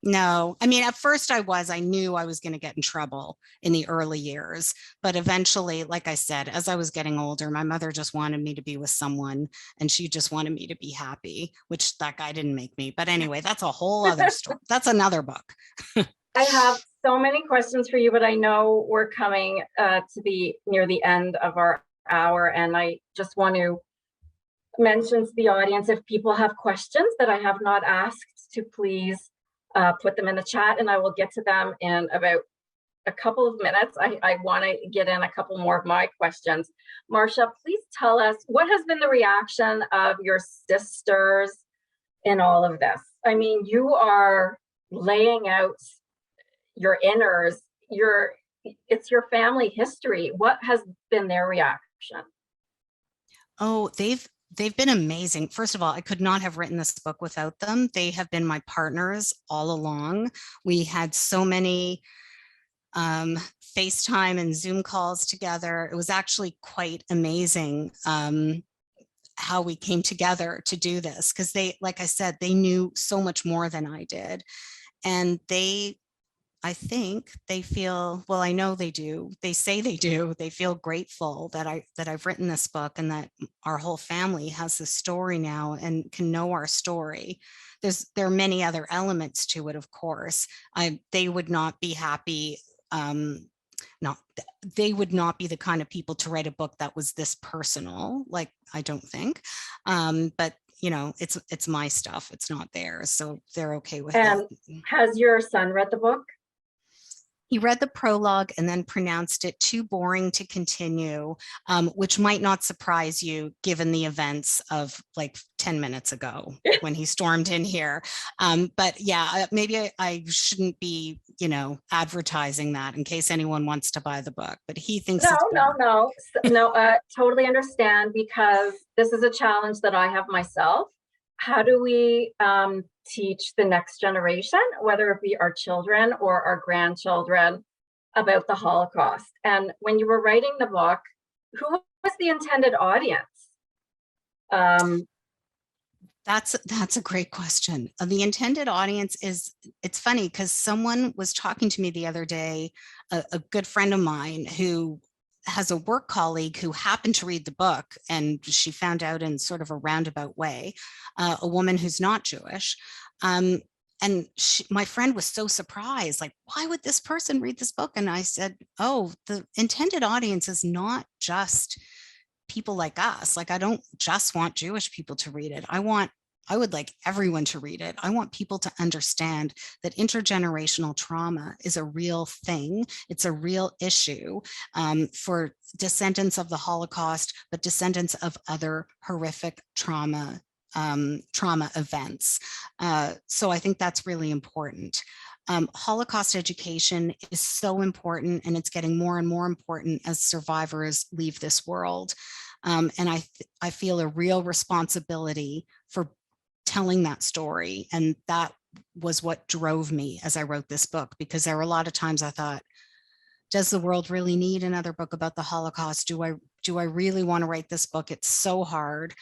No, I mean, at first I knew I was going to get in trouble in the early years, but eventually, like I said, as I was getting older, my mother just wanted me to be with someone and she just wanted me to be happy, which that guy didn't make me. But anyway, that's a whole other story. That's another book. I have so many questions for you, but I know we're coming to be near the end of our hour. And I just want to mention to the audience, if people have questions that I have not asked, to please put them in the chat, and I will get to them in about a couple of minutes. I want to get in a couple more of my questions. Marsha, please tell us, what has been the reaction of your sisters in all of this? I mean, you are laying out your inners, it's your family history. What has been their reaction? Oh, they've been amazing. First of all, I could not have written this book without them. They have been my partners all along. We had so many FaceTime and Zoom calls together. It was actually quite amazing how we came together to do this, because they, like I said, they knew so much more than I did. And I think they feel, well, I know they do. They say they do. They feel grateful that I've written this book and that our whole family has this story now and can know our story. There are many other elements to it, of course. They would not be happy. They would not be the kind of people to write a book that was this personal. Like, I don't think. But it's my stuff. It's not theirs, so they're okay with it. And has your son read the book? He read the prologue and then pronounced it too boring to continue, which might not surprise you given the events of like 10 minutes ago when he stormed in here. But yeah, maybe I shouldn't be, advertising that in case anyone wants to buy the book, but he thinks No, totally understand, because this is a challenge that I have myself. How do we teach the next generation, whether it be our children or our grandchildren, about the Holocaust? And when you were writing the book, who was the intended audience? That's a great question. The intended audience it's funny because someone was talking to me the other day, a good friend of mine who has a work colleague who happened to read the book, and she found out in sort of a roundabout way, a woman who's not Jewish. And my friend was so surprised, like, why would this person read this book? And I said, oh, the intended audience is not just people like us. Like, I don't just want Jewish people to read it. I would like everyone to read it. I want people to understand that intergenerational trauma is a real thing. It's a real issue for descendants of the Holocaust, but descendants of other horrific trauma events. So I think that's really important. Holocaust education is so important, and it's getting more and more important as survivors leave this world. And I feel a real responsibility for telling that story. And that was what drove me as I wrote this book, because there were a lot of times I thought, does the world really need another book about the Holocaust? Do I really want to write this book? It's so hard.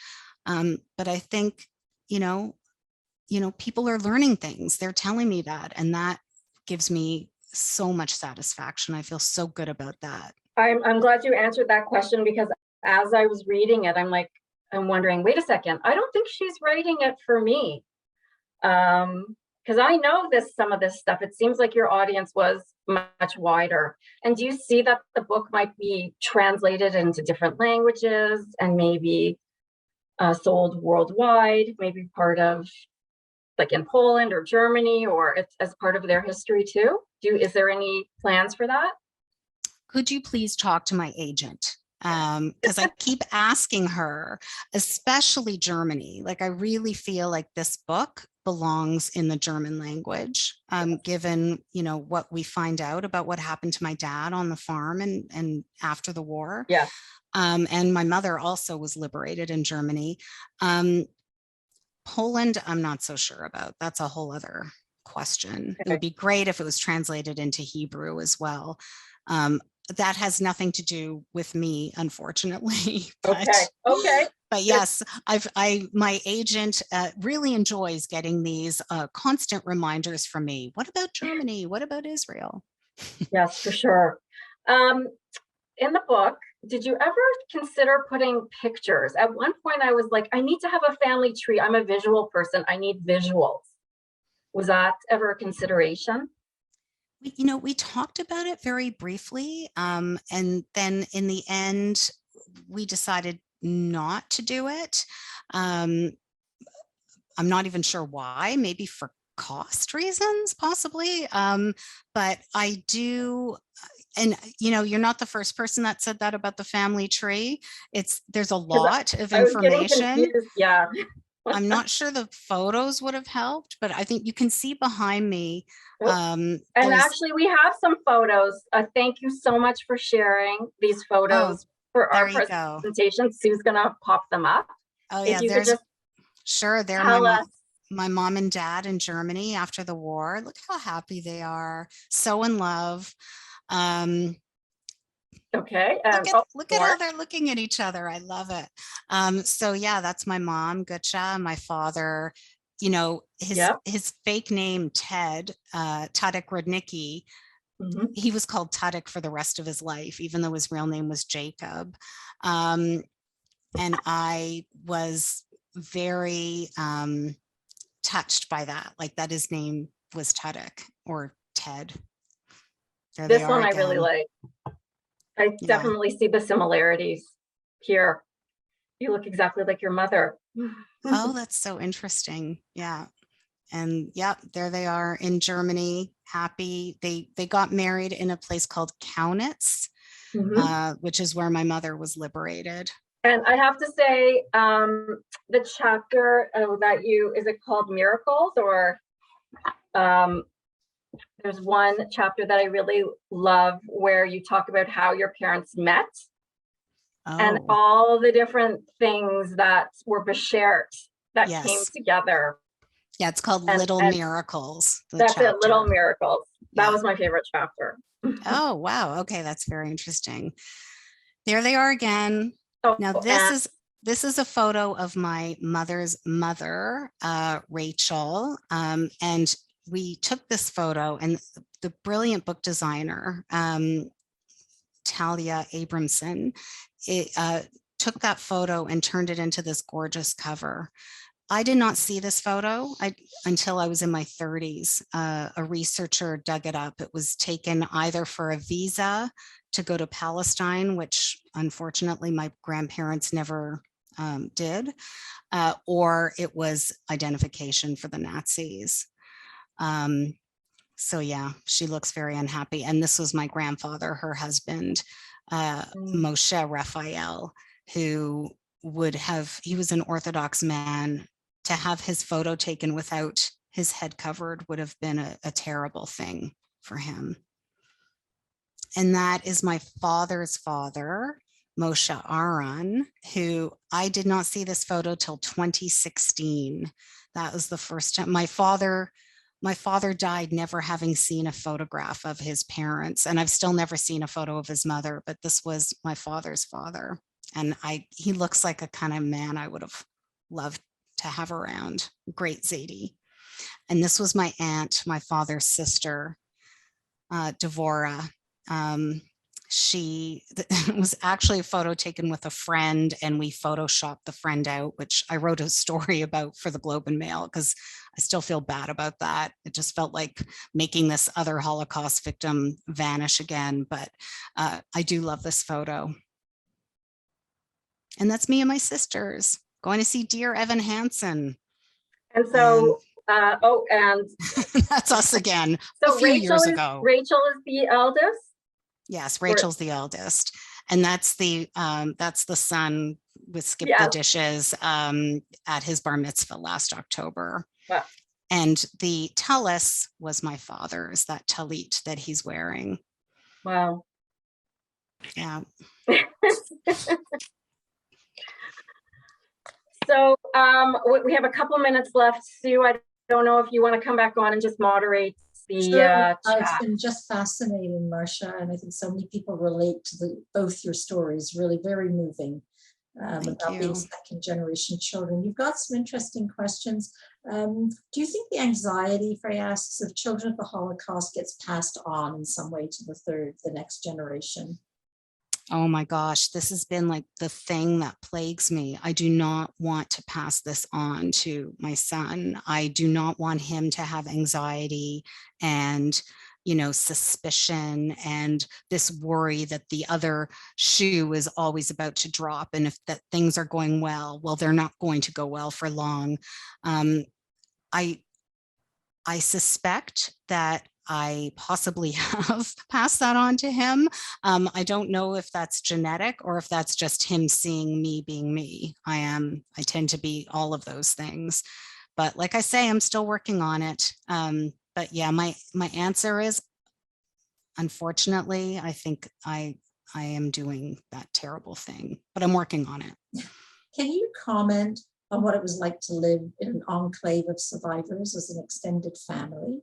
But I think, people are learning things. They're telling me that, and that gives me so much satisfaction. I feel so good about that. I'm glad you answered that question, because as I was reading it, I'm wondering, wait a second, I don't think she's writing it for me. Because I know some of this stuff. It seems like your audience was much wider. And do you see that the book might be translated into different languages and maybe sold worldwide, maybe part of, like in Poland or Germany, or it's as part of their history too? Is there any plans for that? Could you please talk to my agent? Because I keep asking her, especially Germany. Like, I really feel like this book belongs in the German language, given, you know, what we find out about what happened to my dad on the farm and after the war. Yeah. And my mother also was liberated in Germany. Poland, I'm not so sure about. That's a whole other question. It would be great if it was translated into Hebrew as well. That has nothing to do with me, unfortunately. Okay. But yes, my agent really enjoys getting these constant reminders from me. What about Germany? What about Israel? Yes, for sure. In the book, did you ever consider putting pictures? At one point, I was like, I need to have a family tree. I'm a visual person. I need visuals. Was that ever a consideration? You know, we talked about it very briefly. And then in the end, we decided not to do it. I'm not even sure why, maybe for cost reasons, possibly. But I do, and you know, you're not the first person that said that about the family tree. There's a lot of information. Yeah. I'm not sure the photos would have helped, but I think you can see behind me. And actually, we have some photos. Thank you so much for sharing these photos for our presentation. Sue's going to pop them up. Oh, yeah. They're my mom and dad in Germany after the war. Look how happy they are. So in love. Okay. Look at how they're looking at each other. I love it. So yeah, that's my mom, Gutcha, my father, you know, his fake name, Ted, Tadek Rudnicki. He was called Tadek for the rest of his life, even though his real name was Jacob. And I was very touched by that, like that his name was Tadek or Ted. This one I really like. I definitely see the similarities here. You look exactly like your mother. Oh, that's so interesting. Yeah. And yeah, there they are in Germany, happy. They got married in a place called Kaunitz, which is where my mother was liberated. And I have to say, the chapter is it called Miracles, or there's one chapter that I really love where you talk about how your parents met and all the different things that were beshert that came together. Yeah, it's called Little Miracles. That's it, Little Miracles. That was my favorite chapter. Oh, wow. Okay, that's very interesting. There they are again. Now this is a photo of my mother's mother, Rachel, and we took this photo, and the brilliant book designer, Talia Abramson, took that photo and turned it into this gorgeous cover. I did not see this photo until I was in my 30s. A researcher dug it up. It was taken either for a visa to go to Palestine, which unfortunately my grandparents never did, or it was identification for the Nazis. So yeah, she looks very unhappy. And this was my grandfather, her husband, Moshe Raphael, who he was an Orthodox man. To have his photo taken without his head covered would have been a terrible thing for him. And that is my father's father, Moshe Aaron, who I did not see this photo till 2016. That was the first time. My father died never having seen a photograph of his parents, and I've still never seen a photo of his mother, but this was my father's father. And he looks like a kind of man I would have loved to have around. Great Zadie. And this was my aunt, my father's sister, Devora. She was actually a photo taken with a friend, and we photoshopped the friend out, which I wrote a story about for the Globe and Mail because I still feel bad about that. It just felt like making this other Holocaust victim vanish again. But I do love this photo. And that's me and my sisters going to see Dear Evan Hansen. And so, and that's us again. So a few years ago. Rachel is the eldest? Yes, Rachel's the eldest. And that's the son with Skip the Dishes at his bar mitzvah last October. Wow. And the tallis was my father's, that talit that he's wearing. Wow. Yeah. So we have a couple minutes left. Sue, I don't know if you want to come back on and just moderate the Sure. It's chat. been just fascinating, Marsha, and I think so many people relate to both your stories. Really very moving about being second generation children. You've got some interesting questions. Do you think the anxiety, Fray asks, of children of the Holocaust gets passed on in some way to the next generation? Oh my gosh, this has been like the thing that plagues me. I do not want to pass this on to my son. I do not want him to have anxiety and, you know, suspicion and this worry that the other shoe is always about to drop. And if that things are going well, they're not going to go well for long. I suspect that I possibly have passed that on to him. I don't know if that's genetic or if that's just him seeing me being me. I tend to be all of those things. But like I say, I'm still working on it. But yeah, my answer is, unfortunately, I think I am doing that terrible thing, but I'm working on it. Can you comment on what it was like to live in an enclave of survivors as an extended family?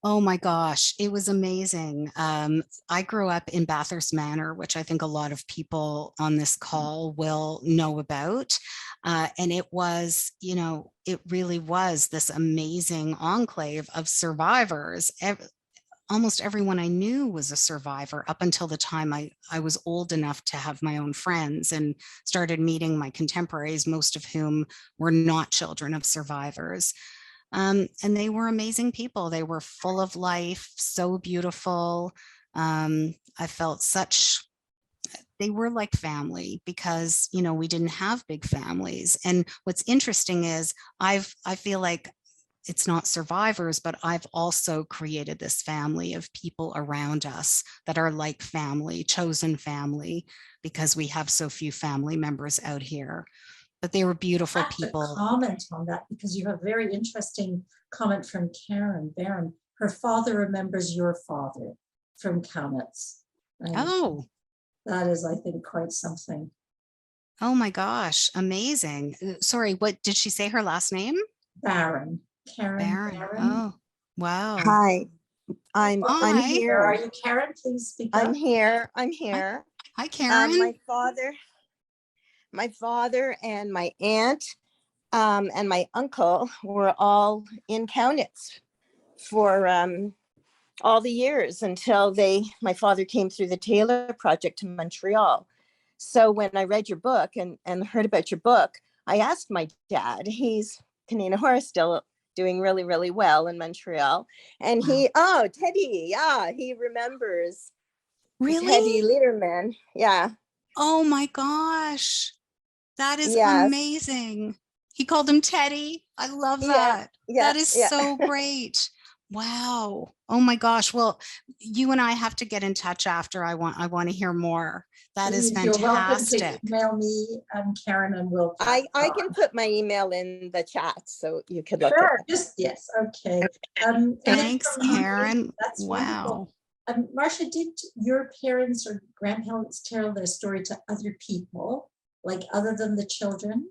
Oh my gosh, it was amazing. I grew up in Bathurst Manor, which I think a lot of people on this call will know about. And it was, you know, it really was this amazing enclave of survivors. Almost everyone I knew was a survivor up until the time I was old enough to have my own friends and started meeting my contemporaries, most of whom were not children of survivors. And they were amazing people. They were full of life, so beautiful. I felt they were like family because, you know, we didn't have big families. And what's interesting is I feel like it's not survivors, but I've also created this family of people around us that are like family, chosen family, because we have so few family members out here. But they were beautiful people. Comment on that, because you have a very interesting comment from Karen Barron. Her father remembers your father from Kaunitz. Oh. That is, I think, quite something. Oh my gosh, amazing. Sorry, what did she say her last name? Barron. Karen Barron. Oh, wow. Hi, I'm here. Are you Karen? Please speak up. I'm here. Hi, Karen. My father and my aunt and my uncle were all in Kaunitz for all the years until my father came through the Taylor Project to Montreal. So when I read your book and heard about your book, I asked my dad. He's Canadian Horse, still doing really, really well in Montreal. And Teddy, yeah, he remembers. Really? Teddy Lederman, yeah. Oh my gosh. That is amazing. He called him Teddy. I love that. That is so great. Wow. Oh my gosh. Well, you and I have to get in touch after. I want to hear more. That is fantastic. You're welcome to email me, Karen, and we'll. I can put my email in the chat so you could look at it. Just yes. Okay. Thanks, Karen. That's wow. Marsha, did your parents or grandparents tell their story to other people, like other than the children?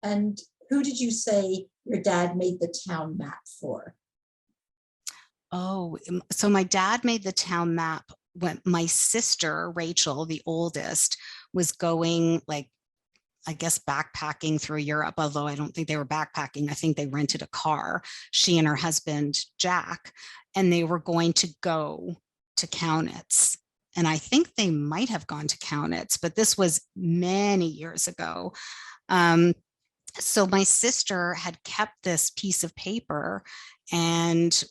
And who did you say your dad made the town map for? Oh, so my dad made the town map when my sister, Rachel, the oldest, was going, like, I guess backpacking through Europe, although I don't think they were backpacking. I think they rented a car, she and her husband, Jack, and they were going to go to Kaunitz. And I think they might have gone to Kaunitz, but this was many years ago. So my sister had kept this piece of paper, and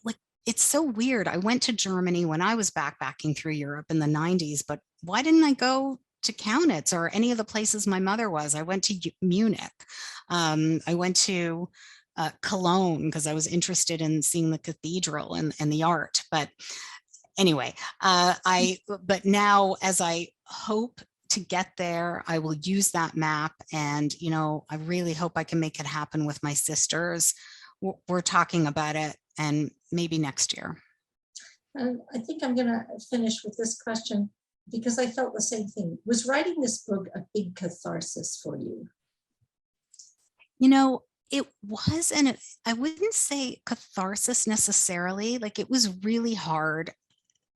like, it's so weird. I went to Germany when I was backpacking through Europe in the 90s, but why didn't I go to Kaunitz or any of the places my mother was? I went to Munich. I went to Cologne because I was interested in seeing the cathedral and the art. But anyway, but now as I hope to get there, I will use that map. And, you know, I really hope I can make it happen with my sisters. We're talking about it, and maybe next year. I think I'm going to finish with this question because I felt the same thing. Was writing this book a big catharsis for you? You know, it was, and I wouldn't say catharsis necessarily. Like, it was really hard.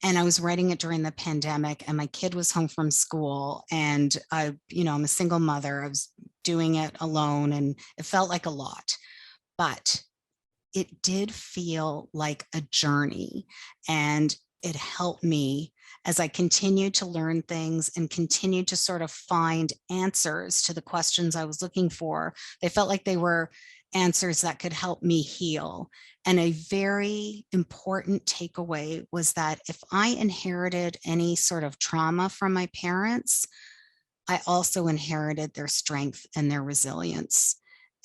And I was writing it during the pandemic, and my kid was home from school, and you know, I'm a single mother. I was doing it alone, and it felt like a lot, but it did feel like a journey, and it helped me as I continued to learn things and continued to sort of find answers to the questions I was looking for. They felt like they were answers that could help me heal. And a very important takeaway was that if I inherited any sort of trauma from my parents, I also inherited their strength and their resilience.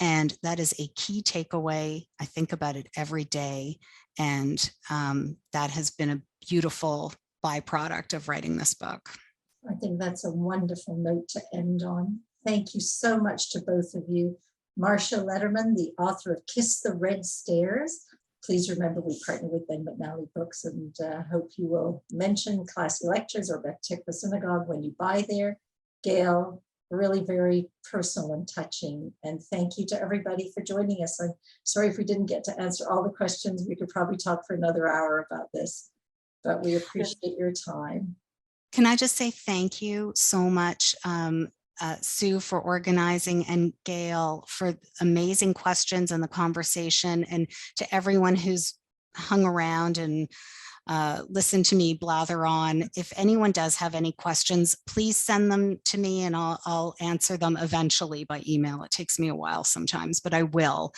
And that is a key takeaway. I think about it every day. And that has been a beautiful byproduct of writing this book. I think that's a wonderful note to end on. Thank you so much to both of you. Marsha Lederman, the author of Kiss the Red Stairs. Please remember we partner with Ben McNally Books, and hope you will mention Classi Lectures or Beth Tikvah Synagogue when you buy there. Gayle, really very personal and touching. And thank you to everybody for joining us. I'm sorry if we didn't get to answer all the questions. We could probably talk for another hour about this, but we appreciate your time. Can I just say thank you so much, Sue, for organizing, and Gayle for amazing questions and the conversation, and to everyone who's hung around and listen to me blather on. If anyone does have any questions, please send them to me, and I'll answer them eventually by email. It takes me a while sometimes, but I will,